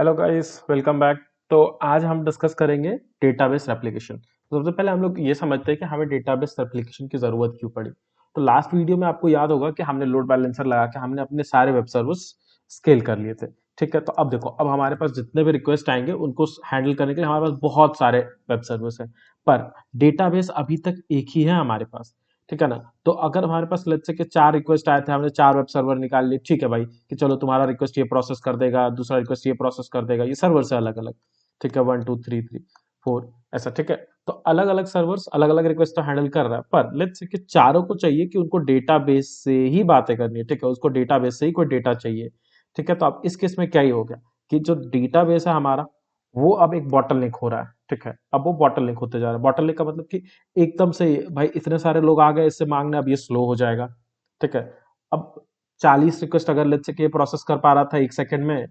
Hello guys, welcome back. तो आज हम डिस्कस करेंगे डेटाबेस रेप्लिकेशन। तो सबसे पहले हम लोग ये समझते हैं कि हमें डेटाबेस रेप्लिकेशन की जरूरत क्यों पड़ी। तो लास्ट वीडियो में आपको याद होगा कि हमने लोड बैलेंसर लगा के हमने अपने सारे वेब सर्वर्स स्केल कर लिए थे। ठीक है, तो अब देखो, अब हमारे पास जितने भी रिक्वेस्ट आएंगे उनको हैंडल करने के लिए हमारे पास बहुत सारे वेब सर्वर्स हैं, पर डेटाबेस अभी तक एक ही है हमारे पास। ठीक है ना। तो अगर हमारे पास लेट्स से कि 4 रिक्वेस्ट आए थे, हमने 4 वेब सर्वर निकाल लिए, ठीक है भाई, कि चलो तुम्हारा रिक्वेस्ट ये प्रोसेस कर देगा, दूसरा रिक्वेस्ट ये प्रोसेस कर देगा, ये सर्वर से अलग अलग। ठीक है, 1 2 3 3 4 ऐसा। ठीक है, तो अलग अलग सर्वर्स अलग अलग रिक्वेस्ट तो हैंडल कर रहा है, पर लेट्स से कि चारों को चाहिए कि उनको डेटाबेस से ही बातें करनी है। ठीक है, उसको डेटाबेस से ही कोई डेटा चाहिए। ठीक है, तो अब इस केस में क्या ही हो गया कि जो डेटाबेस है हमारा, वो अब एक बॉटलनेक हो रहा है। ठीक है, अब वो बॉटलनेक होते जा रहा है। बॉटलनेक का मतलब कि एकदम से भाई इतने सारे लोग आ गए इससे मांगने, अब ये स्लो हो जाएगा। ठीक है, अब 40 रिक्वेस्ट अगर लेट्स से कि ये प्रोसेस कर पा रहा था 1 सेकंड में,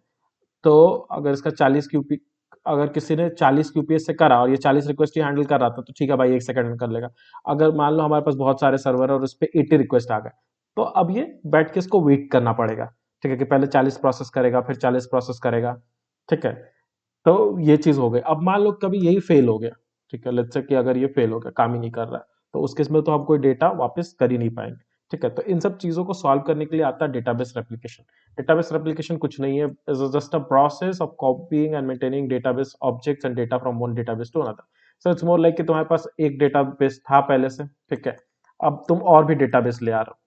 तो अगर इसका 40 क्यूपी, अगर किसी ने 40 क्यूपीएस से करा और ये 40 रिक्वेस्ट ही हैंडल कर रहा था, तो ठीक है भाई 1 सेकंड में कर लेगा। अगर मान लो हमारे पास बहुत सारे सर्वर है और उस पर 80 रिक्वेस्ट आ गए, तो अब ये बैठ के इसको वेट करना पड़ेगा। ठीक है, कि पहले 40 प्रोसेस करेगा, फिर 40 प्रोसेस करेगा। ठीक है, तो ये चीज हो गई। अब मान लो कभी यही फेल हो गया, ठीक है, लेट्स से कि अगर ये फेल हो गया, काम ही नहीं कर रहा है, तो उस केस में तो हम कोई डेटा वापस कर ही नहीं पाएंगे। ठीक है, तो इन सब चीजों को सॉल्व करने के लिए आता है डेटाबेस रेप्लिकेशन। डेटाबेस रेप्लिकेशन कुछ नहीं है, is just a process of copying and maintaining database objects and data from one database to another. So it's more like कि तुम्हारे पास एक डेटाबेस था पहले से। ठीक है, अब तुम और भी डेटाबेस ले आ रहे हो।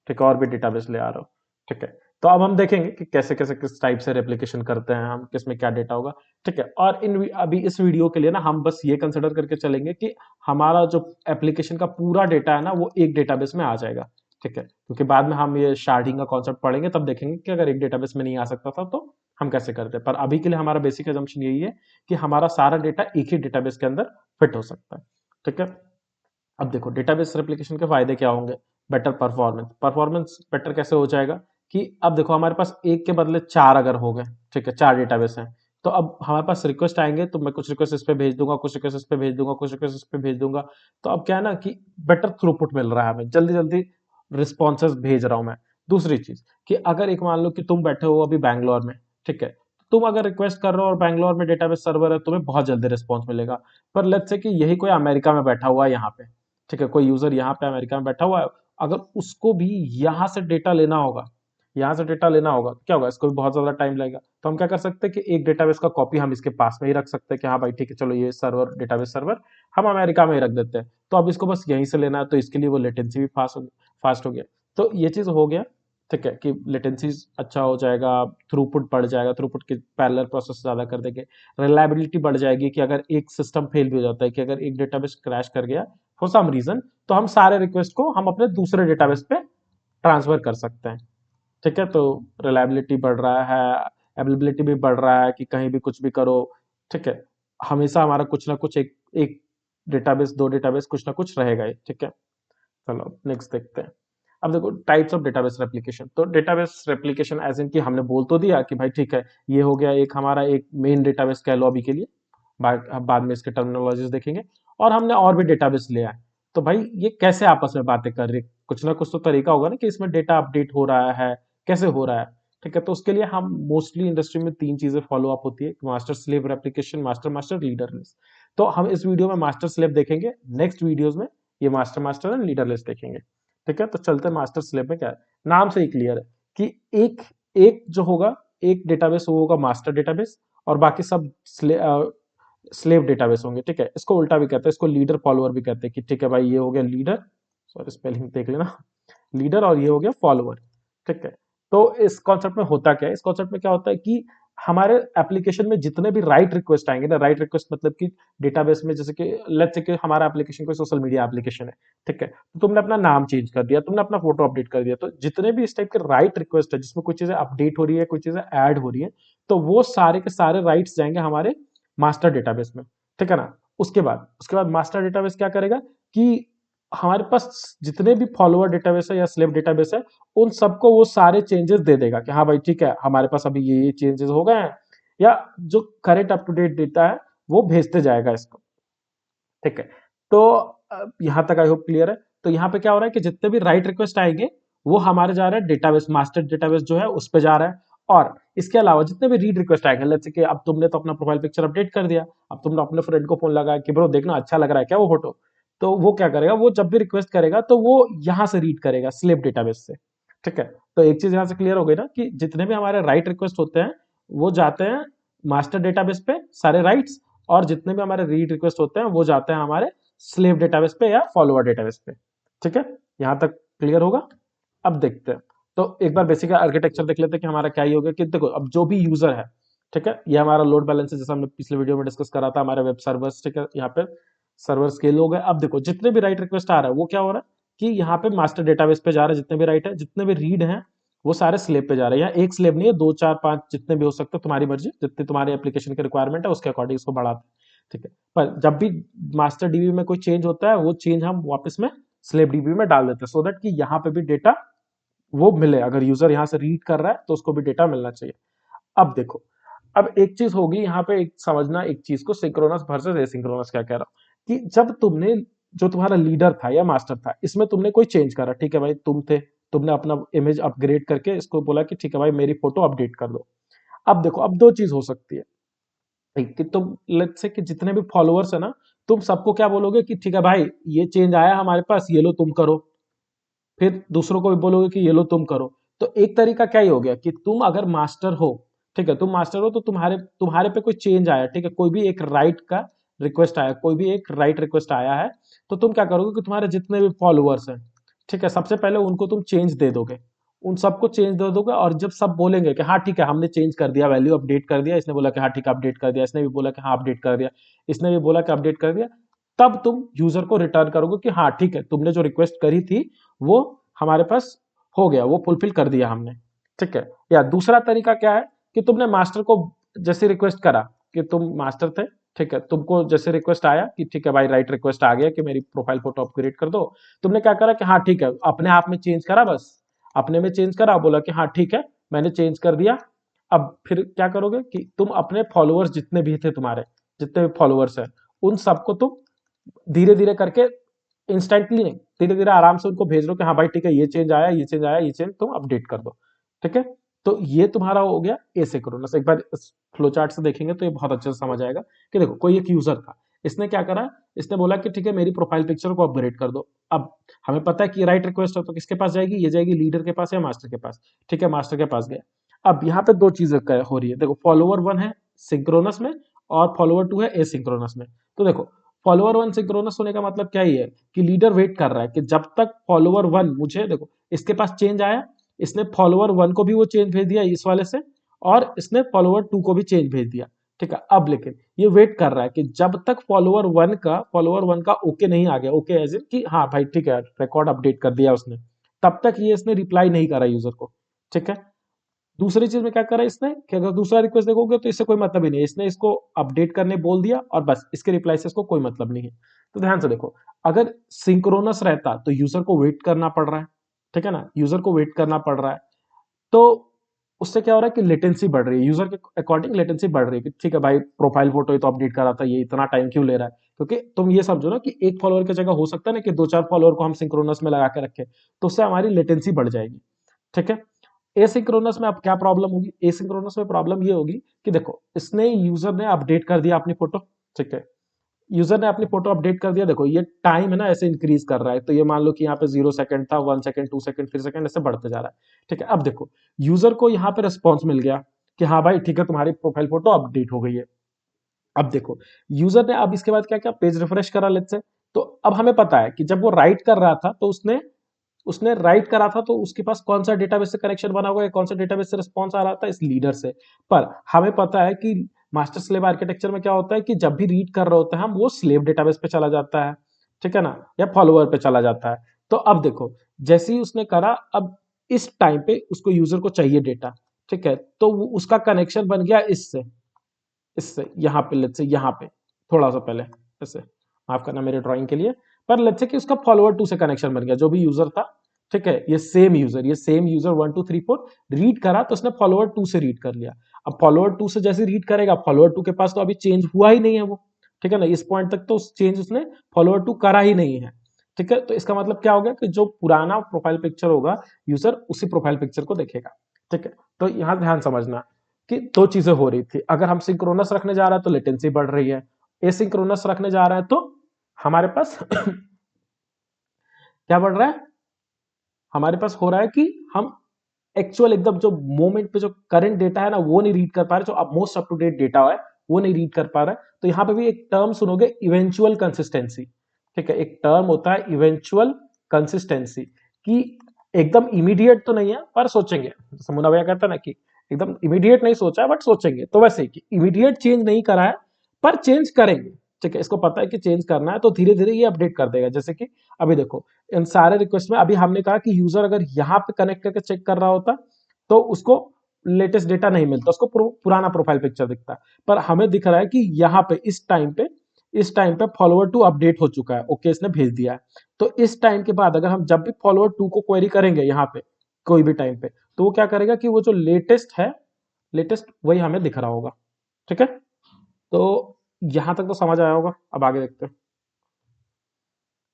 ठीक है, और भी डेटाबेस ले आ रहे हो। ठीक है, तो अब हम देखेंगे कि कैसे कैसे किस टाइप से रेप्लिकेशन करते हैं हम, किसमें क्या डेटा होगा। ठीक है, और अभी इस वीडियो के लिए ना हम बस ये कंसिडर करके चलेंगे कि हमारा जो एप्लीकेशन का पूरा डेटा है ना, वो एक डेटाबेस में आ जाएगा। ठीक है, क्योंकि बाद में हम ये शार्डिंग का कॉन्सेप्ट पढ़ेंगे, तब देखेंगे कि अगर एक डेटाबेस में नहीं आ सकता था तो हम कैसे करते हैं। पर अभी के लिए हमारा बेसिक एजम्पशन यही है कि हमारा सारा डेटा एक ही डेटाबेस के अंदर फिट हो सकता है। ठीक है, अब देखो डेटाबेस रेप्लिकेशन के फायदे क्या होंगे। Better performance. परफॉर्मेंस बेटर कैसे हो जाएगा कि अब देखो हमारे पास एक के बदले 4 अगर हो गए, ठीक है, 4 डेटाबेस हैं, तो अब हमारे पास रिक्वेस्ट आएंगे तो मैं कुछ रिक्वेस्ट इस पे भेज दूंगा, कुछ रिक्वेस्ट इस पे भेज दूंगा, कुछ रिक्वेस्ट इस पे भेज दूंगा। तो अब क्या है ना कि बेटर थ्रूपुट मिल रहा है हमें, जल्दी जल्दी रिस्पॉन्सेज भेज रहा हूं मैं। दूसरी चीज कि अगर एक मान लो कि तुम बैठे हो अभी बैंगलोर में, ठीक है, तुम अगर रिक्वेस्ट कर रहे हो और बैंगलोर में डेटाबेस सर्वर है, तुम्हें बहुत जल्दी रिस्पॉन्स मिलेगा। पर लेट्स से कि यही कोई अमेरिका में बैठा हुआ है यहाँ पे, ठीक है, कोई यूजर यहाँ पे अमेरिका में बैठा हुआ है, अगर उसको भी यहाँ से डेटा लेना होगा, यहाँ से डेटा लेना होगा, तो क्या होगा, इसको भी बहुत ज्यादा टाइम लगेगा। तो हम क्या कर सकते हैं कि एक डेटाबेस का कॉपी हम इसके पास में ही रख सकते हैं कि हाँ भाई ठीक है, चलो ये सर्वर, डेटाबेस सर्वर हम अमेरिका में ही रख देते हैं, तो अब इसको बस यहीं से लेना है, तो इसके लिए वो लेटेंसी भी फास्ट हो गया। तो ये चीज हो गया। ठीक है, कि लेटेंसी अच्छा हो जाएगा, थ्रूपुट बढ़ जाएगा, थ्रूपुट के पैरेलल प्रोसेस ज्यादा कर देंगे। रिलायबिलिटी बढ़ जाएगी कि अगर एक सिस्टम फेल भी हो जाता है, कि अगर एक डेटाबेस क्रैश कर गया फॉर सम रीजन, तो हम सारे रिक्वेस्ट को हम अपने दूसरे डेटाबेस पे ट्रांसफर कर सकते हैं। ठीक है, तो रिलायबिलिटी बढ़ रहा है, अवेलेबिलिटी भी बढ़ रहा है कि कहीं भी कुछ भी करो। ठीक है, हमेशा हमारा कुछ ना कुछ एक एक डेटाबेस, 2 डेटाबेस, कुछ ना कुछ रहेगा ही। ठीक है, चलो नेक्स्ट देखते हैं। अब देखो टाइप्स ऑफ डेटाबेस रेप्लिकेशन। तो डेटाबेस रेप्लिकेशन एज इन कि हमने बोल तो दिया कि भाई ठीक है, ये हो गया एक हमारा एक मेन डेटाबेस कह लो अभी के लिए, बाद में इसके टर्मिनोलॉजीज देखेंगे। और हमने और भी डेटाबेस ले आए, तो भाई ये कैसे आपस में बातें कर रही, कुछ ना कुछ तो तरीका होगा ना कि इसमें डेटा अपडेट हो रहा है, कैसे हो रहा है। ठीक है, तो उसके लिए हम मोस्टली इंडस्ट्री में 3 चीजें फॉलो अप होती है, master slave replication, master master, leaderless. तो हम इस वीडियो में मास्टर स्लेव देखेंगे, नेक्स्ट वीडियोज में ये मास्टर मास्टर एंड लीडरलेस देखेंगे। ठीक है, तो चलते हैं मास्टर स्लेव में। क्या है, नाम से ही क्लियर है कि एक एक जो होगा, एक डेटाबेस वो होगा मास्टर डेटाबेस, और बाकी सब स्लेव डेटाबेस होंगे। ठीक है, इसको उल्टा भी कहते हैं, इसको लीडर फॉलोअर भी कहते हैं कि ठीक है भाई ये हो गया लीडर, सॉरी स्पेलिंग देख लेना, लीडर, और ये हो गया फॉलोअर। ठीक है, तो इस कॉन्सेप्ट में होता क्या है, इस कॉन्सेप्ट में क्या होता है कि हमारे एप्लीकेशन में जितने भी राइट रिक्वेस्ट आएंगे ना, राइट रिक्वेस्ट मतलब कि डेटाबेस में, जैसे कि लेट्स से कि हमारा एप्लीकेशन कोई सोशल मीडिया एप्लीकेशन है, ठीक है, तो तुमने अपना नाम चेंज कर दिया, तुमने अपना फोटो अपडेट कर दिया, तो जितने भी इस टाइप के राइट रिक्वेस्ट है जिसमें कुछ चीजें अपडेट हो रही है, कुछ चीजें ऐड हो रही है, तो वो सारे के सारे राइट्स जाएंगे हमारे मास्टर डेटाबेस में। ठीक है ना। उसके बाद मास्टर डेटाबेस क्या करेगा कि हमारे पास जितने भी फॉलोअर डेटाबेस है या स्लेव डेटाबेस है, उन सबको वो सारे चेंजेस दे देगा कि हाँ भाई ठीक है, हमारे पास अभी ये चेंजेस हो गए हैं, या जो correct up to date data है वो भेजते जाएगा इसको। ठीक है, तो यहां तक आई होप क्लियर है। तो यहाँ पे क्या हो रहा है कि जितने भी राइट रिक्वेस्ट आएंगे वो हमारे जा रहे हैं डेटाबेस, मास्टर डेटाबेस जो है उस पे जा रहा है, और इसके अलावा जितने भी रीड रिक्वेस्ट आएंगे, लेट्स से कि अब तुमने तो अपना प्रोफाइल पिक्चर अपडेट कर दिया, अब तुमने अपने फ्रेंड को फोन लगाया कि ब्रो देखना अच्छा लग रहा है क्या वो फोटो, तो वो क्या करेगा, वो जब भी रिक्वेस्ट करेगा तो वो यहां से रीड करेगा स्लेव डेटाबेस से। ठीक है, तो एक चीज यहां से क्लियर हो गई ना कि जितने भी हमारे राइट रिक्वेस्ट होते हैं वो जाते हैं मास्टर डेटाबेस पे सारे राइट्स, और जितने भी हमारे रीड रिक्वेस्ट होते हैं वो जाते हैं हमारे स्लेव डेटाबेस पे या फॉलोअर डेटाबेस पे। ठीक है, यहां तक क्लियर होगा। अब देखते हैं, तो एक बार बेसिक आर्किटेक्चर देख लेते हैं कि हमारा क्या ही हो गया कि देखो अब जो भी यूजर है, ठीक है, ये हमारा लोड बैलेंस है जैसा हमने पिछले वीडियो में डिस्कस करा था, हमारे वेब सर्वर्स, ठीक है, यहाँ पे सर्वर स्केल हो गए। अब देखो जितने भी राइट रिक्वेस्ट आ रहा है वो क्या हो रहा है कि यहाँ पे मास्टर डेटाबेस पे जा रहा है, जितने भी राइट है, जितने भी रीड है वो सारे स्लेब पे जा रहे हैं। यहाँ एक स्लेब नहीं है, 2 4 5 जितने भी हो सकते हैं, तुम्हारी मर्जी, जितनी तुम्हारे एप्लीकेशन की रिक्वायरमेंट है उसके अकॉर्डिंग इसको बढ़ाते हैं। ठीक है, पर जब भी मास्टर डीबी में कोई चेंज होता है वो चेंज हम वापस में स्लेब डीबी में डाल देते हैं, सो दैट कि यहाँ पे भी डेटा वो मिले, अगर यूजर यहाँ से रीड कर रहा है तो उसको भी डेटा मिलना चाहिए। अब देखो, अब एक चीज होगी यहाँ पे, एक समझना एक चीज को, सिंक्रोनस वर्सेस एसिंक्रोनस क्या कह रहा हूं कि जब तुमने जो तुम्हारा लीडर था या मास्टर था इसमें तुमने कोई चेंज करा, ठीक है भाई, तुम थे, तुमने अपना इमेज अपग्रेड करके इसको बोला कि ठीक है भाई मेरी फोटो अपडेट कर दो। अब देखो, अब दो चीज हो सकती है, एक कि तुम लेट्स से कि जितने भी फॉलोअर्स है ना, तुम सबको क्या बोलोगे कि ठीक है भाई ये चेंज आया हमारे पास, ये लो तुम करो, फिर दूसरों को भी बोलोगे कि ये लो तुम करो। तो एक तरीका क्या ही हो गया कि तुम अगर मास्टर हो, ठीक है, तुम मास्टर हो तो तुम्हारे तुम्हारे पे कोई चेंज आया, ठीक है, कोई भी एक राइट का रिक्वेस्ट आया, कोई भी एक राइट रिक्वेस्ट आया है, तो तुम क्या करोगे कि तुम्हारे जितने भी फॉलोअर्स हैं, ठीक है, सबसे पहले उनको तुम चेंज दे दोगे, उन सबको चेंज दे दोगे, और जब सब बोलेंगे कि हाँ ठीक है हमने चेंज कर दिया, वैल्यू अपडेट कर दिया, इसने बोला कि हाँ ठीक है अपडेट कर दिया, इसने भी बोला कि हाँ अपडेट कर दिया, इसने भी बोला कि अपडेट कर दिया, तब तुम यूजर को रिटर्न करोगे कि हाँ ठीक है तुमने जो रिक्वेस्ट करी थी वो हमारे पास हो गया, वो फुलफिल कर दिया हमने। ठीक है, या दूसरा तरीका क्या है कि तुमने मास्टर को जैसे रिक्वेस्ट करा कि तुम मास्टर थे, ठीक है, तुमको जैसे रिक्वेस्ट आया कि ठीक है भाई राइट रिक्वेस्ट आ गया कि मेरी प्रोफाइल फोटो अपग्रेड कर दो, तुमने क्या करा कि हाँ ठीक है अपने आप में चेंज करा, बस अपने में चेंज करा, बोला कि हाँ ठीक है मैंने चेंज कर दिया। अब फिर क्या करोगे कि तुम अपने फॉलोअर्स जितने भी थे, तुम्हारे जितने भी फॉलोअर्स हैं, उन सबको तुम धीरे धीरे करके, इंस्टेंटली नहीं, धीरे धीरे आराम से उनको भेज दो कि हाँ भाई ठीक है ये चेंज आया, ये चेंज आया, ये चेंज तुम अपडेट कर दो। ठीक है, तो ये तुम्हारा हो गया एसिंक्रोनस। एक बार इस फ्लो चार्ट से देखेंगे तो ये बहुत अच्छे से समझ आएगा कि देखो कोई एक यूजर था, इसने क्या करा, इसने बोला कि ठीक है मेरी प्रोफाइल पिक्चर को अपग्रेड कर दो। अब हमें पता है कि राइट रिक्वेस्ट है तो किसके पास जाएगी, ये जाएगी लीडर के पास या मास्टर के पास। ठीक है, मास्टर के पास गया। अब यहाँ पे दो चीजें हो रही है, देखो फॉलोअर 1 है सिंक्रोनस में और फॉलोअर 2 है एसिंक्रोनस में। तो देखो फॉलोअर 1 सिंक्रोनस होने का मतलब क्या ही है कि लीडर वेट कर रहा है कि जब तक फॉलोअर 1 मुझे, देखो इसके पास चेंज आया, इसने फॉलोअर 1 को भी वो चेंज भेज दिया इस वाले से, और इसने फॉलोअर 2 को भी चेंज भेज दिया। ठीक है, अब लेकिन ये वेट कर रहा है कि जब तक फॉलोअर 1 का ओके नहीं आ गया, ओके एज इन कि हाँ भाई ठीक है रिकॉर्ड अपडेट कर दिया उसने, तब तक ये इसने रिप्लाई नहीं करा यूजर को। ठीक है, दूसरी चीज में क्या करा इसने कि अगर दूसरा रिक्वेस्ट देखोगे तो इससे कोई मतलब ही नहीं है, इसने इसको अपडेट करने बोल दिया और बस, इसके रिप्लाई से इसको कोई मतलब नहीं है। तो ध्यान से देखो, अगर सिंक्रोनस रहता तो यूजर को वेट करना पड़ रहा है, ठीक है ना, यूजर को वेट करना पड़ रहा है, तो उससे क्या हो रहा है कि लेटेंसी बढ़ रही है, यूजर के अकॉर्डिंग लेटेंसी बढ़ रही है कि ठीक है भाई प्रोफाइल फोटो ही तो अपडेट करा था, ये इतना टाइम क्यों ले रहा है, क्योंकि तुम ये समझो ना कि एक फॉलोअर की जगह हो सकता है ना कि 2 4 फॉलोअर को हम सिंक्रोनस में लगा के रखें, तो उससे हमारी लेटेंसी बढ़ जाएगी। ठीक है, एसिंक्रोनस में अब क्या प्रॉब्लम होगी, एसिंक्रोनस में प्रॉब्लम ये होगी कि देखो इसने यूजर ने अपडेट कर दिया अपनी फोटो, ठीक है, यूजर ने अपनी फोटो अपडेट कर दिया, देखो ये टाइम है ना ऐसे इंक्रीज कर रहा है, तो ये मान लो कि यहाँ पे 0 सेकंड था, 1 सेकंड, 2 सेकंड, 3 सेकंड, ऐसे बढ़ते जा रहा है। ठीक है, अब देखो यूजर को यहाँ पे रिस्पॉन्स मिल गया कि हाँ भाई ठीक है तुम्हारी प्रोफाइल फोटो अपडेट हो गई है। अब देखो यूजर ने अब इसके बाद क्या क्या पेज रिफ्रेश करा लेट्स से, तो अब हमें पता है कि जब वो राइट कर रहा था तो उसने उसने राइट करा था, तो उसके पास कौन सा डेटाबेस से कनेक्शन बना हुआ है, कौन सा डेटाबेस से रिस्पॉन्स आ रहा था, इस लीडर से। पर हमें पता है कि मास्टर स्लेव आर्किटेक्चर में क्या होता है कि जब भी रीड कर रहे होते हैं हम, वो स्लेव डेटाबेस पे चला जाता है, ठीक है ना, या फॉलोअर पे चला जाता है। तो अब देखो जैसे ही उसने करा, अब इस टाइम पे उसको यूजर को चाहिए डेटा, ठीक है, तो उसका कनेक्शन बन गया इससे, इससे यहाँ पे, लेट्स से यहाँ पे थोड़ा सा पहले ऐसे, माफ करना मेरे ड्राइंग के लिए, पर लेट्स से कि उसका फॉलोअर 2 से कनेक्शन बन गया, जो भी यूजर था, ठीक है, ये सेम यूजर 1 2 3 4 रीड करा, तो उसने फॉलोअर 2 से रीड कर लिया। अब फॉलोअर 2 से जैसे रीड करेगा, फॉलोअर 2 के पास तो अभी चेंज हुआ ही नहीं है वो, ठीक है ना, इस पॉइंट तक तो चेंज उसने फॉलोअर 2 करा ही नहीं है। ठीक है, तो इसका मतलब क्या हो गया कि जो पुराना प्रोफाइल पिक्चर होगा, यूजर उसी प्रोफाइल पिक्चर को देखेगा। ठीक है। तो यहाँ ध्यान समझना कि दो चीजें हो रही थी, अगर हम सिंक्रोनस रखने जा रहे हैं तो लेटेंसी बढ़ रही है, एसिंक्रोनस रखने जा रहे हैं तो हमारे पास क्या बढ़ रहा है, हमारे पास हो रहा है कि हम एक्चुअल एकदम जो मोमेंट पे जो करंट डेटा है ना वो नहीं रीड कर पा रहे, जो अब most up to date data है वो नहीं रीड कर पा रहा है। तो यहां पे भी एक टर्म सुनोगे, इवेंचुअल कंसिस्टेंसी। ठीक है, एक टर्म होता है इवेंचुअल कंसिस्टेंसी, कि एकदम इमीडिएट तो नहीं है पर सोचेंगे, जैसे मुन्ना भैया कहता है ना कि एकदम इमीडिएट नहीं सोचा है बट सोचेंगे, तो वैसे ही कि इमीडिएट चेंज नहीं करा है पर चेंज करेंगे। ठीक है, इसको पता है कि चेंज करना है तो धीरे धीरे ये अपडेट कर देगा। जैसे कि अभी देखो, इन सारे रिक्वेस्ट में अभी हमने कहा कि यूजर अगर यहाँ पे कनेक्ट करके चेक कर रहा होता तो उसको लेटेस्ट डेटा नहीं मिलता, उसको पुराना प्रोफाइल पिक्चर दिखता है। पर हमें दिख रहा है कि यहाँ पे इस टाइम पे फॉलोअर टू अपडेट हो चुका है, ओके इसने भेज दिया है। तो इस टाइम के बाद अगर हम जब भी फॉलोअर टू को क्वेरी करेंगे यहाँ पे कोई भी टाइम पे, तो वो क्या करेगा कि वो जो लेटेस्ट है, लेटेस्ट वही हमें दिख रहा होगा। ठीक है, तो यहां तक तो समझ आया होगा, अब आगे देखते हैं।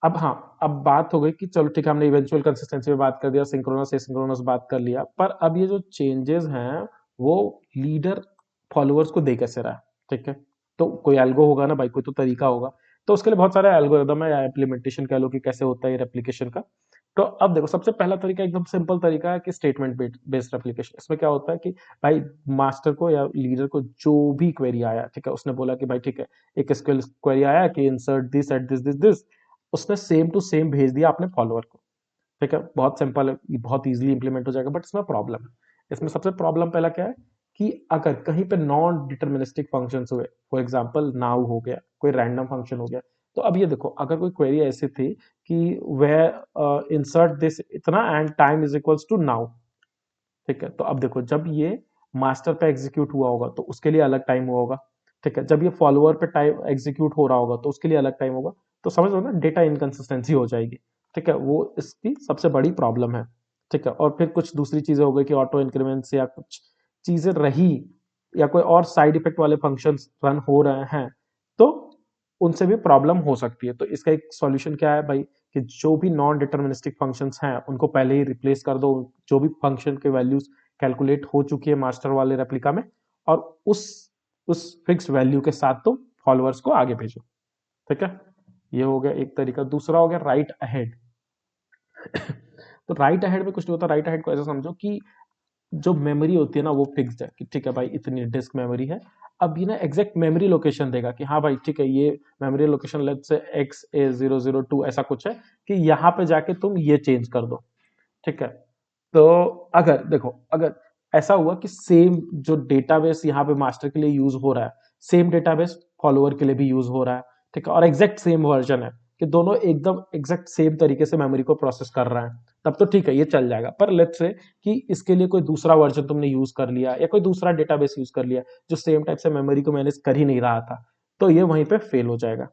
अब हाँ, अब बात हो गई कि चलो ठीक है, हमने इवेंचुअल कंसिस्टेंसी पे बात कर दिया, सिंक्रोनस एसिंक्रोनस बात कर लिया, पर अब ये जो चेंजेस हैं वो लीडर फॉलोअर्स को दे कैसे रहा है। ठीक है, तो कोई एल्गो होगा ना भाई, कोई तो तरीका होगा। तो उसके लिए बहुत सारे एल्गोरिदम है या इम्प्लीमेंटेशन कह लो कि कैसे होता है ये रेप्लिकेशन का। तो अब देखो, सबसे पहला तरीका एकदम सिंपल तरीका है कि स्टेटमेंट बेस्ड रेप्लिकेशन। इसमें क्या होता है कि भाई मास्टर को या लीडर को जो भी क्वेरी आया, ठीक है, उसने बोला कि भाई ठीक है, एक एसक्यूएल क्वेरी आया कि insert this at this this this, उसने सेम टू सेम भेज दिया अपने फॉलोअर को। ठीक है, बहुत सिंपल है, ये बहुत इजीली इंप्लीमेंट हो जाएगा। बट इसमें प्रॉब्लम है, इसमें सबसे प्रॉब्लम पहला क्या है कि अगर कहीं पे नॉन डिटर्मिनिस्टिक फंक्शंस हुए, फॉर एग्जांपल नाउ हो गया, कोई रैंडम फंक्शन हो गया, तो अब ये देखो, अगर कोई क्वेरी ऐसी थी कि वह इंसर्ट दिस इतना and time is equals to now. ठीक है, तो अब देखो, जब ये मास्टर पे एग्जीक्यूट हुआ होगा तो उसके लिए अलग टाइम हुआ होगा। ठीक है, जब ये फॉलोअर पे टाइम एग्जीक्यूट हो रहा होगा तो उसके लिए अलग टाइम होगा। तो समझ लो ना, डेटा इनकंसिस्टेंसी हो जाएगी। ठीक है, वो इसकी सबसे बड़ी प्रॉब्लम है। ठीक है, और फिर कुछ दूसरी चीजें हो गई कि ऑटो इंक्रीमेंट्स या कुछ चीजें रही, या कोई और साइड इफेक्ट वाले फंक्शन रन हो रहे हैं, तो उनसे भी प्रॉब्लम हो सकती है। तो इसका एक सॉल्यूशन क्या है भाई, कि जो भी नॉन डिटर्मिनिस्टिक फंक्शंस हैं उनको पहले ही रिप्लेस कर दो, जो भी फंक्शन के वैल्यूज कैलकुलेट हो चुकी है मास्टर वाले रेप्लिका में, और उस फिक्स वैल्यू के साथ तो फॉलोअर्स को आगे भेजो। ठीक है, ये हो गया एक तरीका। दूसरा हो गया राइट अहेड। तो राइट अहेड में कुछ नहीं होता, राइट अहेड को ऐसा समझो कि जो मेमोरी होती है ना वो फिक्स्ड है, कि ठीक है भाई इतनी डिस्क मेमोरी है। अब ये ना एग्जैक्ट मेमोरी लोकेशन देगा कि हाँ भाई ठीक है, ये memory location let's say XA002 ऐसा कुछ है, कि यहाँ पे जाके तुम ये चेंज कर दो। ठीक है, तो अगर देखो, अगर ऐसा हुआ कि सेम जो डेटाबेस यहाँ पे मास्टर के लिए यूज हो रहा है, सेम डेटाबेस फॉलोअर के लिए भी यूज हो रहा है, ठीक है, और एग्जैक्ट सेम वर्जन है, कि दोनों एकदम एग्जैक्ट सेम तरीके से मेमोरी को प्रोसेस कर रहे हैं, तब तो ठीक है ये चल जाएगा। पर लेट्स से कि इसके लिए कोई दूसरा वर्जन तुमने यूज कर लिया या कोई दूसरा डेटाबेस यूज कर लिया जो सेम टाइप से मेमोरी को मैनेज कर ही नहीं रहा था, तो ये वहीं पे फेल हो जाएगा।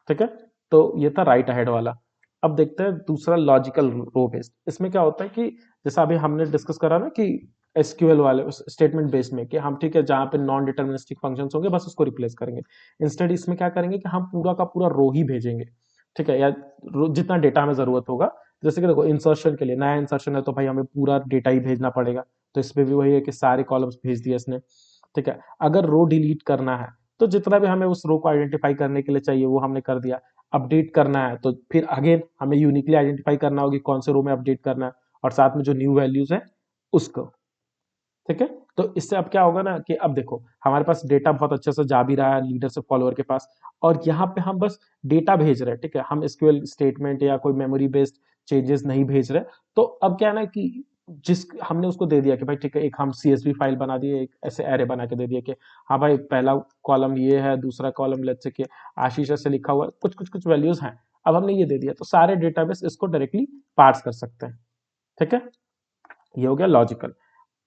ठीक है, तो ये था राइट अहेड वाला। अब देखते हैं दूसरा, लॉजिकल रो बेस्ड। इसमें क्या होता है कि जैसा अभी हमने डिस्कस करा ना कि एसक्यूएल वाले स्टेटमेंट बेस्ड में, कि हम ठीक है जहां पे नॉन डिटर्मिनिस्टिक फंक्शंस होंगे बस उसको रिप्लेस करेंगे। इंस्टेड इसमें क्या करेंगे कि हम पूरा का पूरा रो ही भेजेंगे। ठीक है, या जितना डेटा हमें जरूरत होगा। जैसे कि देखो, इंसर्शन के लिए नया इंसर्शन है तो भाई हमें पूरा डेटा ही भेजना पड़ेगा, तो इसमें भी वही है कि सारे कॉलम्स भेज दिए इसने। ठीक है, अगर रो डिलीट करना है तो जितना भी हमें उस रो को आइडेंटिफाई करने के लिए चाहिए वो हमने कर दिया। अपडेट करना है तो फिर अगेन हमें यूनिकली आइडेंटिफाई करना होगी कौन से रो में अपडेट करना है, और साथ में जो न्यू वैल्यूज है उसको। ठीक है, तो इससे अब क्या होगा ना कि अब देखो, हमारे पास डेटा बहुत अच्छे से जा भी रहा है लीडर से फॉलोअर के पास, और यहाँ पे हम बस डेटा भेज रहे हैं। ठीक है, हम एसक्यूएल स्टेटमेंट या कोई मेमोरी बेस्ड चेंजेस नहीं भेज रहे। तो अब क्या है ना कि जिस हमने उसको दे दिया कि भाई ठीक है, एक हम CSV फाइल बना दिए, एक ऐसे एरे बना के दे दिया कि हाँ भाई पहला कॉलम ये है, दूसरा कॉलम लेट्स से कि आशीष से लिखा हुआ है, कुछ कुछ कुछ वैल्यूज हैं। अब हमने ये दे दिया तो सारे डेटाबेस इसको डायरेक्टली पार्स कर सकते हैं। ठीक है, ये हो गया लॉजिकल।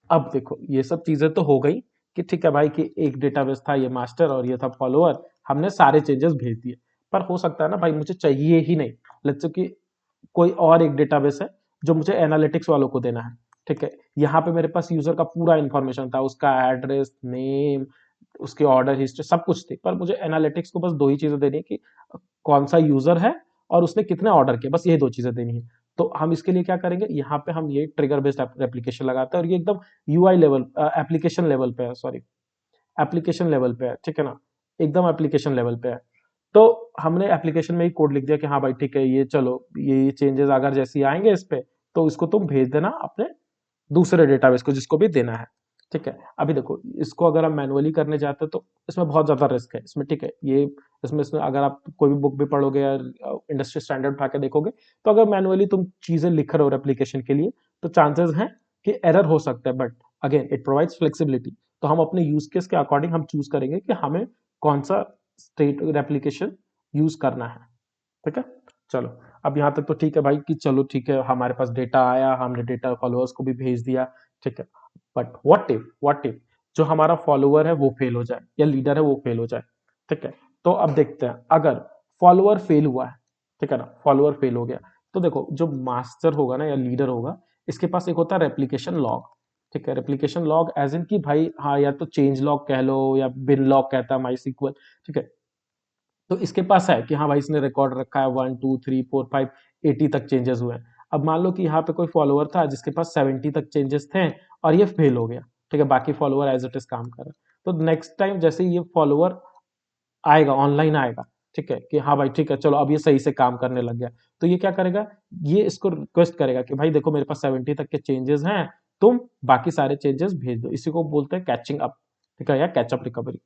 अब देखो, ये सब चीजें तो हो गई कि ठीक है भाई कि एक डेटाबेस था ये मास्टर और ये था फॉलोअर, हमने सारे चेंजेस भेज दिए। पर हो सकता है ना भाई मुझे चाहिए ही नहीं, लेट्स से कि कोई और एक डेटाबेस है जो मुझे एनालिटिक्स वालों को देना है। ठीक है, यहाँ पे मेरे पास यूजर का पूरा इंफॉर्मेशन था, उसका एड्रेस, नेम, उसकी ऑर्डर हिस्ट्री सब कुछ थी, पर मुझे एनालिटिक्स को बस दो ही चीजें देनी है कि कौन सा यूजर है और उसने कितने ऑर्डर किए, बस ये दो चीजें देनी है। तो हम इसके लिए क्या करेंगे, यहाँ पे हम ये ट्रिगर बेस्ड एप्लीकेशन लगाते हैं और ये एकदम यूआई लेवल, एप्लीकेशन लेवल पे है, सॉरी एप्लीकेशन लेवल पे है, ठीक है ना, एकदम एप्लीकेशन लेवल पे है। तो हमने एप्लीकेशन में ही कोड लिख दिया कि हाँ भाई ठीक है, ये चलो ये चेंजेस अगर जैसे ही आएंगे इस पे तो इसको तुम भेज देना अपने दूसरे डेटाबेस को जिसको भी देना है, ठीक है। अभी देखो इसको अगर हम मैनुअली करने जाते हैं तो इसमें बहुत ज्यादा रिस्क है इसमें, ठीक है। ये इसमें अगर आप कोई भी बुक भी पढ़ोगे या इंडस्ट्री स्टैंडर्ड उठा के देखोगे तो अगर मैनुअली तुम चीजें लिख रहे हो एप्लीकेशन के लिए तो चांसेस हैं कि एरर हो सकता है, but again it provides flexibility. तो हम अपने यूज केस के अकॉर्डिंग हम चूज करेंगे कि हमें कौन सा स्टेट एप्लीकेशन यूज करना है, ठीक है। चलो अब यहाँ तक तो ठीक है भाई कि चलो ठीक है हमारे पास डेटा आया, हमने डेटा फॉलोअर्स को भी भेज दिया, ठीक है। बट व्हाट इफ जो हमारा फॉलोअर है वो फेल हो जाए या लीडर है वो फेल हो जाए, ठीक है। तो अब देखते हैं अगर फॉलोअर फेल हुआ है, ठीक है ना, फॉलोअर फेल हो गया तो देखो जो मास्टर होगा ना या लीडर होगा इसके पास एक होता है रेप्लिकेशन लॉग, ठीक है। रेप्लिकेशन लॉग एज इन की भाई हाँ या तो चेंज लॉग कह लो या बिन लॉग कहता है माई सीक्वल, ठीक है। तो इसके पास है कि हाँ भाई इसने रिकॉर्ड रखा है 1 2 3 4 5 80 तक चेंजेस हुए हैं। अब मान लो कि यहाँ पे कोई फॉलोअर था जिसके पास 70 तक चेंजेस थे और ये फेल हो गया, ठीक है, बाकी फॉलोअर एज इट इज काम कर रहा है। तो नेक्स्ट टाइम जैसे ही ये फॉलोअर आएगा ऑनलाइन आएगा, ठीक है, कि हाँ भाई ठीक है चलो अब ये सही से काम करने लग गया, तो ये क्या करेगा, ये इसको रिक्वेस्ट करेगा कि भाई देखो मेरे पास 70 तक के चेंजेस हैं, तुम बाकी सारे चेंजेस भेज दो। इसी को बोलते हैं कैचिंग अप, ठीक है, या कैचअप रिकवरी,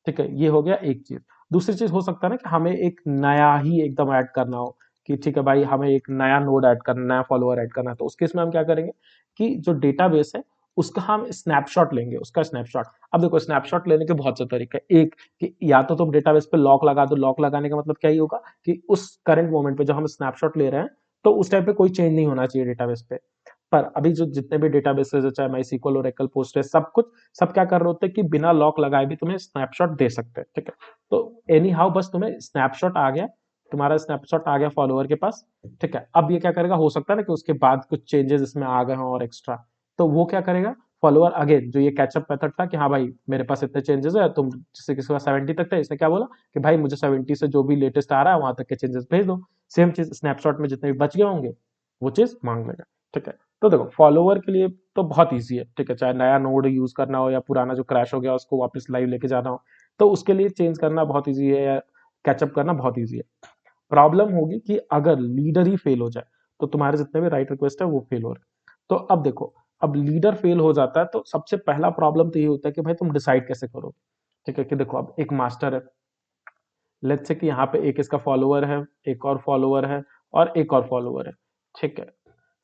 ठीक है। ये हो गया एक चीज। दूसरी चीज हो सकता है ना कि हमें एक नया ही एकदम ऐड करना हो कि ठीक है भाई हमें एक नया नोड ऐड करना, नया फॉलोअर ऐड करना है, तो उस केस में हम क्या करेंगे कि जो डेटाबेस है उसका हम स्नैपशॉट लेंगे, उसका स्नैपशॉट। अब देखो स्नैपशॉट लेने के बहुत से तरीके हैं। एक कि या तो तुम डेटाबेस पे लॉक लगा दो, लॉक लगाने का मतलब क्या ही होगा कि उस करंट मोमेंट पे जो हम स्नैपशॉट ले रहे हैं तो उस टाइम पे कोई चेंज नहीं होना चाहिए डेटाबेस पे। पर अभी जो जितने भी डेटाबेसेस है चाहे माईसीक्वल, ओरेकल, पोस्टग्रेस, सब कुछ सब क्या कर रहे होते हैं कि बिना लॉक लगाए भी तुम्हें स्नैपशॉट दे सकते हैं, ठीक है। तो एनी हाउ बस तुम्हें स्नैपशॉट आ गया, तुम्हारा स्नैपशॉट आ गया फॉलोअर के पास, ठीक है। अब ये क्या करेगा, हो सकता है ना कि उसके बाद कुछ चेंजेस इसमें आ गए हों और एक्स्ट्रा, तो वो क्या करेगा फॉलोअर अगेन जो ये कैचअप मेथड था कि हाँ भाई मेरे पास इतने चेंजेस है, तुम जिससे किसी का 70 तक था, इसने क्या बोला कि भाई मुझे 70 से जो भी लेटेस्ट आ रहा है वहां तक के चेंजेस भेज दो। सेम चीज स्नैपशॉट में जितने भी बच गए होंगे वो चीज मांग लेगा, ठीक है। तो देखो फॉलोवर के लिए तो बहुत ईजी है, ठीक है, चाहे नया नोड यूज करना हो या पुराना जो क्रैश हो गया उसको वापस लाइव लेके जाना हो, तो उसके लिए चेंज करना बहुत ईजी है या कैचअप करना बहुत ईजी है। प्रॉब्लम होगी कि अगर लीडर ही फेल हो जाए तो तुम्हारे जितने भी राइट रिक्वेस्ट है वो फेल हो रहे हैं। तो अब देखो अब लीडर फेल हो जाता है तो सबसे पहला प्रॉब्लम तो ये होता है कि भाई तुम डिसाइड कैसे करोगे, ठीक है। कि देखो अब एक मास्टर है, लेट्स से कि यहाँ पे एक इसका फॉलोअर है, एक और फॉलोअर है और एक और फॉलोअर है, ठीक है।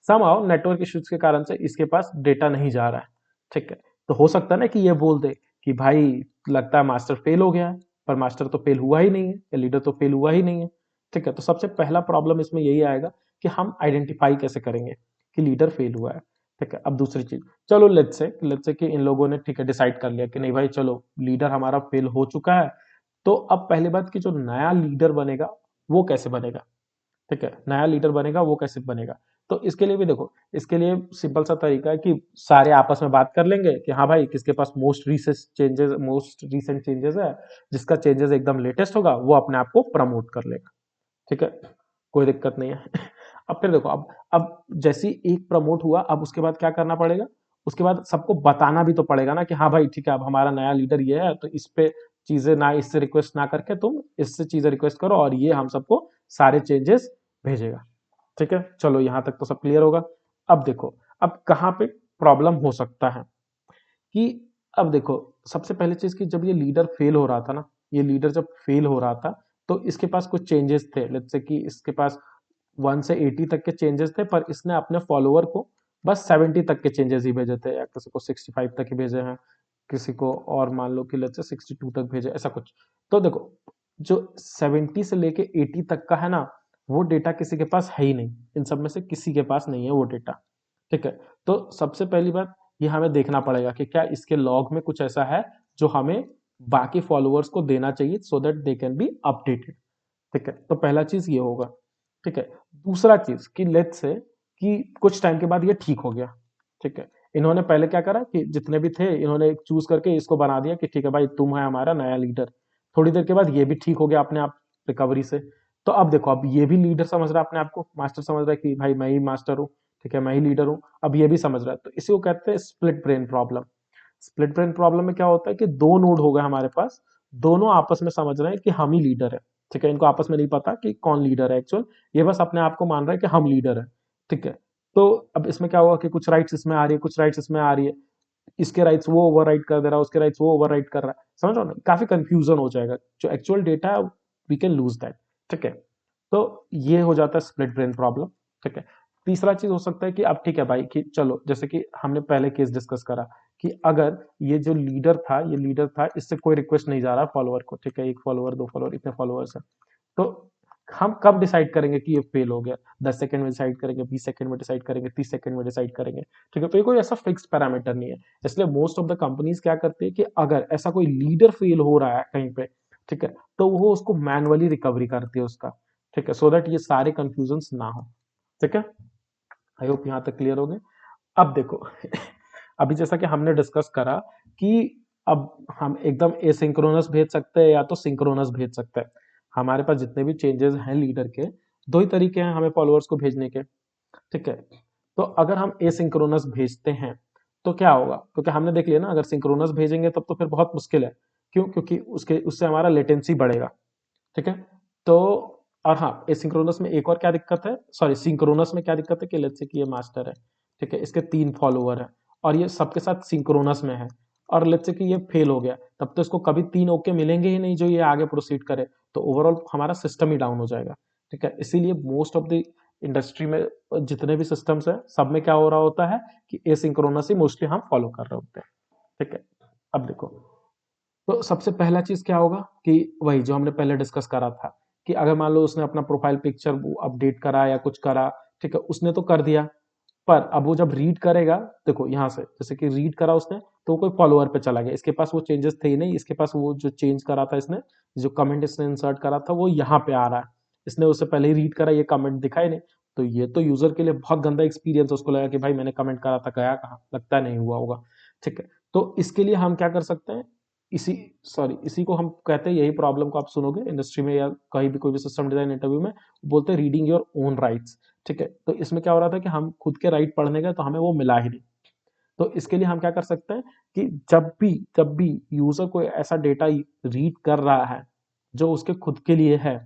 समहाउ नेटवर्क इश्यूज के कारण से इसके पास डेटा नहीं जा रहा है, ठीक है। तो हो सकता है ना कि ये बोल दे कि भाई लगता है मास्टर फेल हो गया है, पर मास्टर तो फेल हुआ ही नहीं है या लीडर तो फेल हुआ ही नहीं है, ठीक है। तो सबसे पहला प्रॉब्लम इसमें यही आएगा कि हम आइडेंटिफाई कैसे करेंगे कि लीडर फेल हुआ है, ठीक है। अब दूसरी चीज, चलो लेट्स से कि इन लोगों ने ठीक है डिसाइड कर लिया कि नहीं भाई चलो लीडर हमारा फेल हो चुका है, तो अब पहली बात कि जो नया लीडर बनेगा वो कैसे बनेगा, ठीक है, नया लीडर बनेगा वो कैसे बनेगा। तो इसके लिए भी देखो, इसके लिए सिंपल सा तरीका है कि सारे आपस में बात कर लेंगे कि हाँ भाई किसके पास मोस्ट रीसेंट चेंजेस है, जिसका चेंजेस एकदम लेटेस्ट होगा वो अपने आप को प्रमोट कर लेगा, ठीक है, कोई दिक्कत नहीं है। अब फिर देखो अब जैसे ही एक प्रमोट हुआ अब उसके बाद क्या करना पड़ेगा, उसके बाद सबको बताना भी तो पड़ेगा ना कि हाँ भाई ठीक है अब हमारा नया लीडर ये है, तो इस पे चीजें ना इससे रिक्वेस्ट ना करके तुम इससे चीजें रिक्वेस्ट करो और ये हम सबको सारे चेंजेस भेजेगा, ठीक है। चलो यहाँ तक तो सब क्लियर होगा। अब देखो अब कहाँ पे प्रॉब्लम हो सकता है कि अब देखो सबसे पहले चीज कि जब ये लीडर फेल हो रहा था ना, ये लीडर जब फेल हो रहा था तो इसके पास कुछ चेंजेस थे, लेट्स से कि इसके पास 1 से 80 तक के चेंजेस थे, पर इसने अपने फॉलोअर को बस 70 तक के चेंजेस ही भेजे थे, या किसी को 65 तक ही भेजे हैं, किसी को और मान लो कि लेट्स से 62 तक भेजे, ऐसा कुछ। तो देखो जो 70 से लेके 80 तक का है ना वो डेटा किसी के पास है ही नहीं, इन सब में से किसी के पास नहीं है वो डेटा, ठीक है। तो सबसे पहली बात ये हमें देखना पड़ेगा कि क्या इसके लॉग में कुछ ऐसा है जो हमें बाकी फॉलोअर्स को देना चाहिए so that they can be updated, ठीक है। तो पहला चीज ये होगा, ठीक है। दूसरा चीज कि लेट्स से कि कुछ टाइम के बाद ये ठीक हो गया, ठीक है। इन्होंने पहले क्या करा कि जितने भी थे इन्होंने चूज करके इसको बना दिया कि ठीक है भाई तुम है हमारा नया लीडर, थोड़ी देर के बाद ये भी ठीक हो गया अपने आप रिकवरी से। तो तो अब देखो, अब ये भी लीडर समझ रहा है अपने आप को, मास्टर समझ रहा है कि भाई मैं ही मास्टर हूँ, ठीक है, मैं ही लीडर हूँ, अब ये भी समझ रहा है। तो इसी को कहते हैं split brain problem. Split brain problem में क्या होता है कि दो नोड हो गए हमारे पास, दोनों आपस में समझ रहे हैं कि हम ही लीडर है, ठीक है, इनको आपस में नहीं पता कि कौन लीडर है एक्चुअल, ये बस अपने आप को मान रहा है कि हम लीडर है, ठीक है। तो अब इसमें क्या हुआ कि कुछ राइट्स इसमें आ रही है, कुछ राइट्स इसमें आ रही है, इसके राइट्स वो ओवरराइट कर दे रहा है, उसके राइट्स वो ओवरराइट कर रहा है, समझ रहे हो ना, काफी कंफ्यूजन हो जाएगा, जो एक्चुअल डेटा है वी कैन लूज दैट, ठीक है। तो ये हो जाता है स्प्लिट ब्रेन प्रॉब्लम, ठीक है। तीसरा चीज हो सकता है कि अब ठीक है भाई, कि चलो जैसे कि हमने पहले केस डिस्कस करा कि अगर ये जो लीडर था, ये लीडर था, इससे कोई रिक्वेस्ट नहीं जा रहा फॉलोअर को, ठीक है, एक फॉलोअर, दो फॉलोअर, इतने फॉलोअर्स है, तो हम कब डिसाइड करेंगे कि ये फेल हो गया? 10 सेकंड में डिसाइड करेंगे, 20 सेकंड में डिसाइड करेंगे, 30 सेकंड में डिसाइड करेंगे, ठीक है। तो ये कोई ऐसा फिक्स पैरामीटर नहीं है, इसलिए मोस्ट ऑफ द कंपनीज क्या करती है कि अगर ऐसा कोई लीडर फेल हो रहा है कहीं पे, ठीक है, तो वो उसको मैनुअली रिकवरी करती है उसका, ठीक है, सो दैट ये सारे कंफ्यूजन ना हो, ठीक है। आई होप यहाँ तक क्लियर हो गए। अब देखो अभी जैसा कि हमने डिस्कस करा कि अब हम एकदम एसिंक्रोनस भेज सकते हैं या तो सिंक्रोनस भेज सकते हैं। हमारे पास जितने भी चेंजेस हैं लीडर के, दो ही तरीके हैं हमें फॉलोअर्स को भेजने के, ठीक है। तो अगर हम एसिंक्रोनस भेजते हैं तो क्या होगा, क्योंकि हमने देख लिया ना, अगर सिंक्रोनस भेजेंगे तब तो फिर बहुत मुश्किल है, क्यों? क्योंकि उसके उससे हमारा लेटेंसी बढ़ेगा, ठीक है। तो और हाँ, एसिंक्रोनस में एक और क्या दिक्कत है, सॉरी सिंक्रोनस में क्या दिक्कत है कि लेट्स से कि ये मास्टर है, ठीक है, इसके 3 फॉलोअर हैं और ये सबके साथ सिंक्रोनस में है, और लेट्स से कि ये फेल हो गया, तब तो इसको कभी 3 ओके मिलेंगे ही नहीं जो ये आगे प्रोसीड करे, तो ओवरऑल हमारा सिस्टम ही डाउन हो जाएगा, ठीक है। इसीलिए मोस्ट ऑफ द इंडस्ट्री में जितने भी सिस्टम्स हैं सब में क्या हो रहा होता है कि एसिंक्रोनस ही मोस्टली हम फॉलो कर रहे होते हैं, ठीक है। अब देखो, तो सबसे पहला चीज क्या होगा कि वही जो हमने पहले डिस्कस करा था कि अगर मान लो उसने अपना प्रोफाइल पिक्चर अपडेट करा या कुछ करा, ठीक है, उसने तो कर दिया, पर अब वो जब रीड करेगा, देखो यहाँ से जैसे कि रीड करा उसने, तो वो कोई फॉलोअर पे चला गया, इसके पास वो चेंजेस थे ही नहीं, इसके पास वो जो चेंज करा था इसने, जो कमेंट इसने इंसर्ट करा था वो यहाँ पे आ रहा है, इसने उससे पहले ही रीड करा, ये कमेंट दिखाई नहीं, तो ये तो यूजर के लिए बहुत गंदा एक्सपीरियंस, उसको लगा कि भाई मैंने कमेंट करा था, गया कहाँ, लगता नहीं हुआ होगा, ठीक है। तो इसके लिए हम क्या कर सकते हैं, इसी सॉरी इसी को हम कहते हैं, यही प्रॉब्लम को आप सुनोगे इंडस्ट्री में या कहीं भी कोई भी सिस्टम डिजाइन इंटरव्यू में, बोलते हैं रीडिंग योर ओन राइट्स, ठीक है। तो इसमें क्या हो रहा था कि हम खुद के राइट पढ़ने गए तो हमें वो मिला ही नहीं, तो इसके लिए हम क्या कर सकते हैं कि जब भी यूजर कोई ऐसा डेटा रीड कर रहा है जो उसके खुद के लिए है,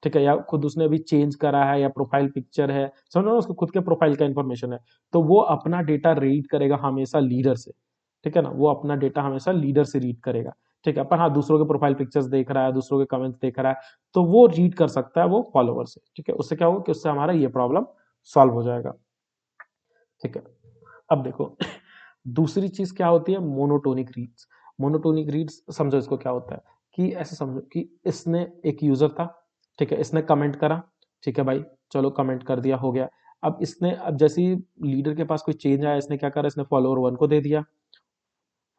ठीक है, या खुद उसने अभी चेंज करा है, या प्रोफाइल पिक्चर है, समझो ना, उसके खुद के प्रोफाइल का इंफॉर्मेशन है, तो वो अपना डेटा रीड करेगा हमेशा लीडर से, ठीक है ना, वो अपना डेटा हमेशा लीडर से रीड करेगा, ठीक है। पर हाँ, दूसरों के प्रोफाइल पिक्चर्स देख रहा है, दूसरों के कमेंट्स देख रहा है, तो वो रीड कर सकता है वो फॉलोवर से, ठीक है। उससे क्या होगा कि उससे हमारा ये प्रॉब्लम सॉल्व हो जाएगा, ठीक है। अब देखो दूसरी चीज क्या होती है, मोनोटोनिक रीड्स। मोनोटोनिक रीड्स समझो इसको क्या होता है, कि ऐसे समझो कि इसने एक यूजर था, ठीक है, इसने कमेंट करा, ठीक है भाई, चलो कमेंट कर दिया, हो गया। अब इसने, अब जैसे ही लीडर के पास कोई चेंज आया, इसने क्या करा, इसने फॉलोअर 1 को दे दिया,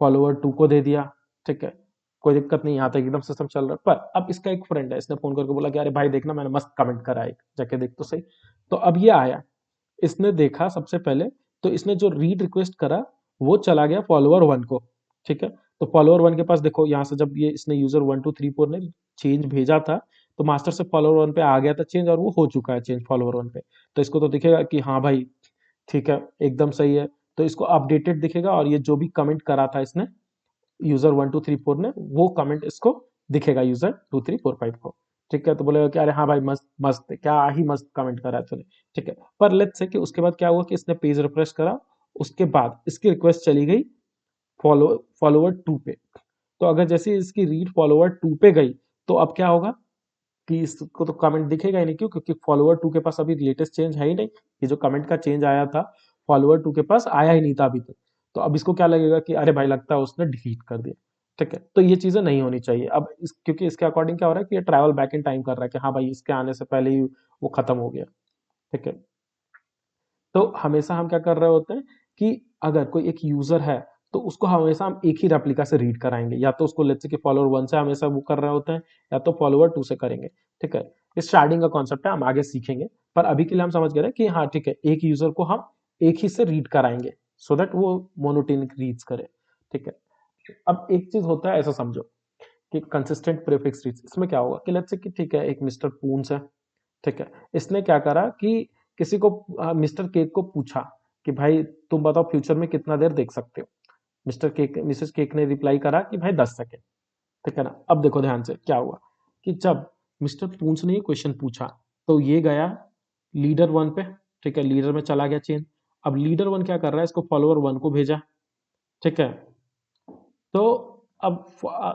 फॉलोअर 2 को दे दिया, ठीक है, कोई दिक्कत नहीं, यहाँ तक एकदम सिस्टम चल रहा है। पर अब इसका एक फ्रेंड है, इसने फोन करके बोला कि अरे भाई देखना, मैंने मस्त कमेंट करा है, जाके देख तो सही। तो अब ये आया, इसने देखा सबसे पहले, तो इसने जो रीड रिक्वेस्ट करा वो चला गया फॉलोअर 1 को, ठीक है। तो फॉलोअर 1 के पास देखो, यहाँ से जब ये इसने यूजर 1 2 3 4 ने चेंज भेजा था, तो मास्टर से फॉलोअर 1 पे आ गया था चेंज, और वो हो चुका है चेंज फॉलोअर 1 पे, तो इसको तो दिखेगा कि हाँ भाई ठीक है, एकदम सही है, तो इसको अपडेटेड दिखेगा, और ये जो भी कमेंट करा था इसने यूजर 1 2 3 4 ने, वो कमेंट इसको दिखेगा यूजर 2 3 4 5 को, ठीक है। तो बोलेगा कि अरे हाँ भाई मस्त मस्त, क्या ही मस्त कमेंट करा है तूने, ठीक है। पर लेट्स से कि उसके बाद क्या हुआ कि इसने पेज रिफ्रेश करा, उसके बाद इसकी रिक्वेस्ट चली गई फॉलोअर 2 पे, तो अगर जैसे इसकी रीड फॉलोअर 2 पे गई, तो अब क्या होगा कि इसको तो कमेंट दिखेगा ही नहीं, क्यों? क्योंकि फॉलोअर 2 के पास अभी लेटेस्ट चेंज है ही नहीं, ये जो कमेंट का चेंज आया था फॉलोअर 2 के पास आया ही नहीं था अभी तक, तो अब इसको क्या लगेगा कि अरे भाई लगता है उसने डिलीट कर दिया, ठीक है। तो ये चीजें नहीं होनी चाहिए, अब क्योंकि इसके अकॉर्डिंग क्या हो रहा है कि ये ट्रैवल बैक इन टाइम कर रहा है कि हाँ भाई इसके आने से पहले ही वो खत्म हो गया, ठीक है। तो हमेशा हम क्या कर रहे होते हैं कि अगर कोई एक यूजर है, तो उसको हमेशा हम एक ही रेप्लिका से रीड कराएंगे, या तो उसको लेट्स से कि फॉलोअर 1 से हमेशा वो कर रहे होते हैं, या तो फॉलोअर 2 से करेंगे, ठीक है। इस शार्डिंग का कॉन्सेप्ट है, हम आगे सीखेंगे, पर अभी के लिए हम समझ गए कि हाँ ठीक है, एक यूजर को हम एक ही से रीड कराएंगे, सो दैट वो मोनोटोनिक रीड्स करे, ठीक है। अब एक चीज होता है, ऐसा समझो कि कंसिस्टेंट प्रीफिक्स रीड्स, इसमें क्या होगा कि लेट्स से कि ठीक है, एक मिस्टर पूंस है, ठीक है। इसने क्या करा कि किसी को मिस्टर केक को पूछा कि भाई तुम बताओ फ्यूचर में कितना देर देख सकते हो। मिसेस केक ने रिप्लाई करा कि भाई 10 सेकेंड। ठीक है ना। अब देखो ध्यान से क्या हुआ कि जब मिस्टर पूंछ ने ये क्वेश्चन पूछा तो ये गया लीडर वन पे। ठीक है, लीडर में चला गया चेंज। अब लीडर वन क्या कर रहा है, इसको फॉलोअर वन को भेजा। ठीक है। तो अब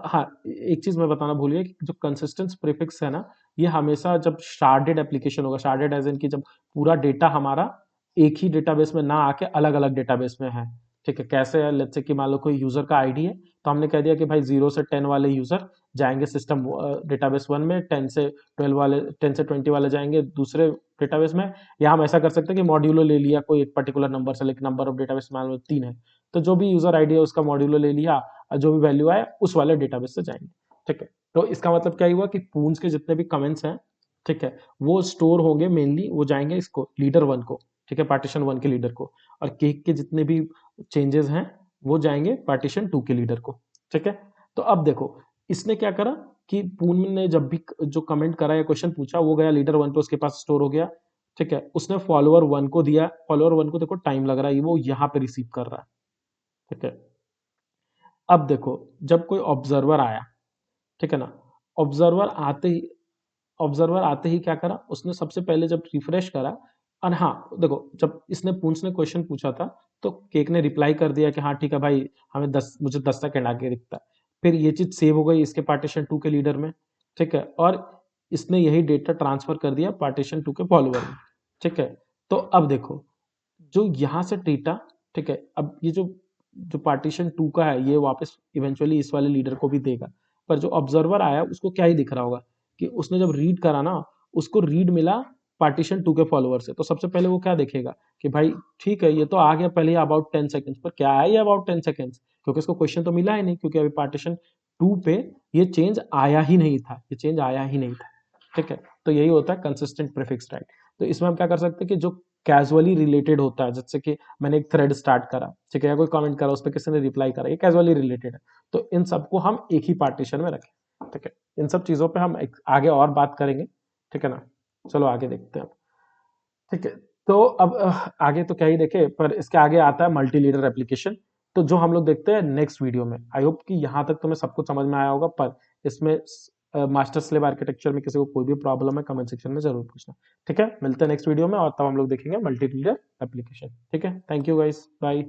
हाँ, एक चीज मैं बताना भूल गया कि जो कंसिस्टेंस प्रीफिक्स है ना, ये हमेशा जब शार्डेड एप्लीकेशन होगा, शार्डेड एज इन की जब पूरा डेटा हमारा एक ही डेटाबेस में ना आके अलग अलग डेटाबेस में है। ठीक है, कैसे है, लेट्स से कि मान लो कोई यूजर का आईडी है, तो हमने कह दिया कि भाई 0 से 10 वाले यूजर जाएंगे सिस्टम डेटाबेस वन में, 10 से 20 वाले जाएंगे दूसरे डेटाबेस में। या हम ऐसा कर सकते हैं कि मॉड्यूलो ले लिया कोई एक पर्टिकुलर नंबर से, लेकिन नंबर ऑफ डेटाबेस मान लो 3 है, तो जो भी यूजर आईडी है उसका मॉड्यूलो ले लिया, जो भी वैल्यू आए उस वाले डेटाबेस से जाएंगे। ठीक है। तो इसका मतलब क्या हुआ कि पूंछ के जितने भी कमेंट्स हैं, ठीक है, वो स्टोर होंगे, मेनली वो जाएंगे इसको लीडर वन को। ठीक है, पार्टीशन वन के लीडर को। और केक के जितने भी चेंजेस हैं वो जाएंगे पार्टीशन टू के लीडर को। ठीक है। तो अब देखो इसने क्या करा कि पून ने जब भी जो कमेंट करा या क्वेश्चन पूछा वो गया लीडर वन पे, उसके पास स्टोर हो गया। ठीक है, उसने फॉलोअर वन को दिया। फॉलोअर वन को देखो टाइम लग रहा है, वो यहाँ पे रिसीव कर रहा है। ठीक है। अब देखो जब कोई ऑब्जर्वर आया, ठीक है ना, ऑब्जर्वर आते ही ऑब्जर्वर आते ही क्या करा उसने, सबसे पहले जब रिफ्रेश करा, और हाँ देखो जब इसने पूंछ ने क्वेश्चन पूछा था तो केक ने रिप्लाई कर दिया कि हाँ ठीक है भाई, हमें 10 सेकंड आगे दिखता है। फिर ये चीज सेव हो गई इसके पार्टीशन टू के लीडर में। ठीक है, और इसने यही डेटा ट्रांसफर कर दिया पार्टीशन टू के फॉलोअर में। ठीक है। तो अब देखो जो यहाँ से डेटा, ठीक है, अब ये जो जो पार्टीशन टू का है ये वापस इवेंचुअली इस वाले लीडर को भी देगा। पर जो ऑब्जर्वर आया उसको क्या ही दिख रहा होगा कि उसने जब रीड करा ना, उसको रीड मिला पार्टीशन टू के फॉलोअर से। तो सबसे पहले वो क्या देखेगा कि भाई ठीक है ये तो आ गया पहले अबाउट 10 सेकेंड्स, पर क्या है ये अबाउट 10 सेकेंड्स, क्योंकि इसको क्वेश्चन तो मिला ही नहीं, क्योंकि अभी पार्टीशन टू पे ये चेंज आया ही नहीं था, ये चेंज आया ही नहीं था। ठीक है। तो यही होता है कंसिस्टेंट प्रीफिक्स राइट। तो इसमें हम क्या कर सकते हैं कि जो कैजुअली रिलेटेड होता है, जैसे कि मैंने एक थ्रेड स्टार्ट करा, ठीक है, या कोई कमेंट करा उस पर किसी ने रिप्लाई करा, ये कैजुअली रिलेटेड है, तो इन सबको हम एक ही पार्टीशन में रखें। ठीक है, इन सब चीजों पे हम आगे और बात करेंगे। ठीक है ना। चलो आगे देखते हैं। ठीक है। तो अब आगे तो क्या ही देखे, पर इसके आगे आता है मल्टी लीडर एप्लीकेशन, तो जो हम लोग देखते हैं नेक्स्ट वीडियो में। आई होप कि यहाँ तक तुम्हें सब कुछ समझ में आया होगा, पर इसमें मास्टर स्लेव आर्किटेक्चर में किसी को कोई भी प्रॉब्लम है कमेंट सेक्शन में जरूर पूछना। ठीक है, मिलते हैं नेक्स्ट वीडियो में, और तब हम लोग देखेंगे मल्टी लीडर एप्लीकेशन। ठीक है, थैंक यू गाइस, बाय।